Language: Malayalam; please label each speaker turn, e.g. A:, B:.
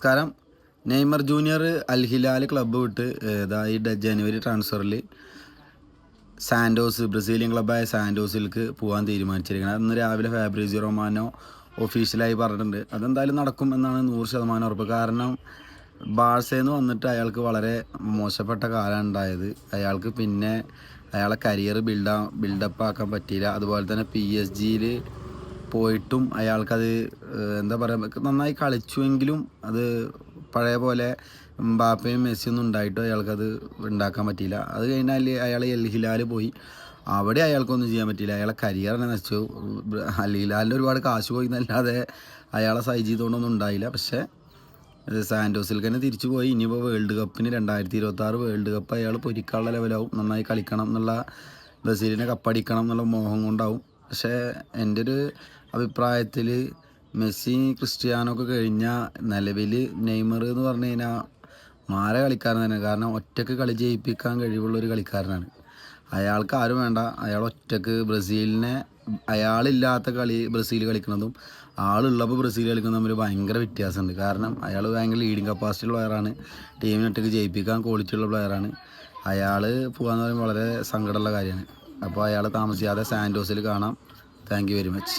A: നമസ്കാരം. നെയ്മർ ജൂനിയർ അൽ ഹിലാൽ ക്ലബ്ബ് വിട്ട് ഈ ജനുവരി ട്രാൻസ്ഫറിൽ ബ്രസീലിയൻ ക്ലബ്ബായ സാൻഡോസിലേക്ക് പോകാൻ തീരുമാനിച്ചിരിക്കുന്നത്. അന്ന് രാവിലെ ഫാബ്രിസിയോ റൊമാനോ ഒഫീഷ്യലായി പറഞ്ഞിട്ടുണ്ട്. അതെന്തായാലും നടക്കും എന്നാണ് 100% ഉറപ്പ്. കാരണം ബാഴ്സയിൽ നിന്ന് വന്നിട്ട് അയാൾക്ക് വളരെ മോശപ്പെട്ട കാലമാണ് ഉണ്ടായത്. അയാൾക്ക് പിന്നെ അയാളെ കരിയർ ബിൽഡപ്പ് ആക്കാൻ പറ്റിയില്ല. അതുപോലെ തന്നെ PSG പോയിട്ടും അയാൾക്കത് എന്താ പറയുക, നന്നായി കളിച്ചുവെങ്കിലും അത് പഴയ പോലെ എംബാപ്പയും മെസ്സിയൊന്നും ഉണ്ടായിട്ടും അയാൾക്കത് ഉണ്ടാക്കാൻ പറ്റിയില്ല. അത് കഴിഞ്ഞാൽ അയാൾ എൽ ഹിലാൽ പോയി. അവിടെ അയാൾക്കൊന്നും ചെയ്യാൻ പറ്റിയില്ല. അയാളെ കരിയർ തന്നെ നശിച്ചു. അൽ ഹിലാലിൽ ഒരുപാട് കാശ് പോയി എന്നല്ലാതെ അയാളെ സൈൻ ചെയ്തുകൊണ്ടൊന്നും ഉണ്ടായില്ല. പക്ഷേ സാൻഡോസിൽ തന്നെ തിരിച്ചു പോയി. ഇനിയിപ്പോൾ വേൾഡ് കപ്പിന് 2026 വേൾഡ് കപ്പ് അയാൾ പൊരിക്കാനുള്ള ലെവലാവും. നന്നായി കളിക്കണം എന്നുള്ള, ബ്രസീലിനെ കപ്പടിക്കണം എന്നുള്ള മോഹം കൊണ്ടാവും. പക്ഷേ എൻ്റെ ഒരു അഭിപ്രായത്തിൽ മെസ്സി ക്രിസ്ത്യാനോ ഒക്കെ കഴിഞ്ഞാൽ നിലവിൽ നെയ്മർ എന്ന് പറഞ്ഞു കഴിഞ്ഞാൽ മാര കളിക്കാരൻ തന്നെ. കാരണം ഒറ്റക്ക് കളി ജയിപ്പിക്കാൻ കഴിവുള്ളൊരു കളിക്കാരനാണ്. അയാൾക്ക് ആരും വേണ്ട. അയാൾ ഒറ്റക്ക് ബ്രസീലിനെ, അയാളില്ലാത്ത കളി ബ്രസീൽ കളിക്കുന്നതും ആളുള്ളപ്പോൾ ബ്രസീൽ കളിക്കുന്നതും തമ്മിൽ ഭയങ്കര വ്യത്യാസമുണ്ട്. കാരണം അയാൾ ഭയങ്കര ലീഡിങ് കപ്പാസിറ്റി ഉള്ള പ്ലെയറാണ്. ടീമിനെ ഒറ്റക്ക് ജയിപ്പിക്കാൻ ക്വാളിറ്റി ഉള്ള പ്ലെയറാണ്. അയാൾ പോകാമെന്ന് പറയുമ്പോൾ വളരെ സങ്കടമുള്ള കാര്യമാണ്. അപ്പോൾ അയാൾ താമസിയാതെ സാൻഡോസിൽ കാണാം. Thank you very much.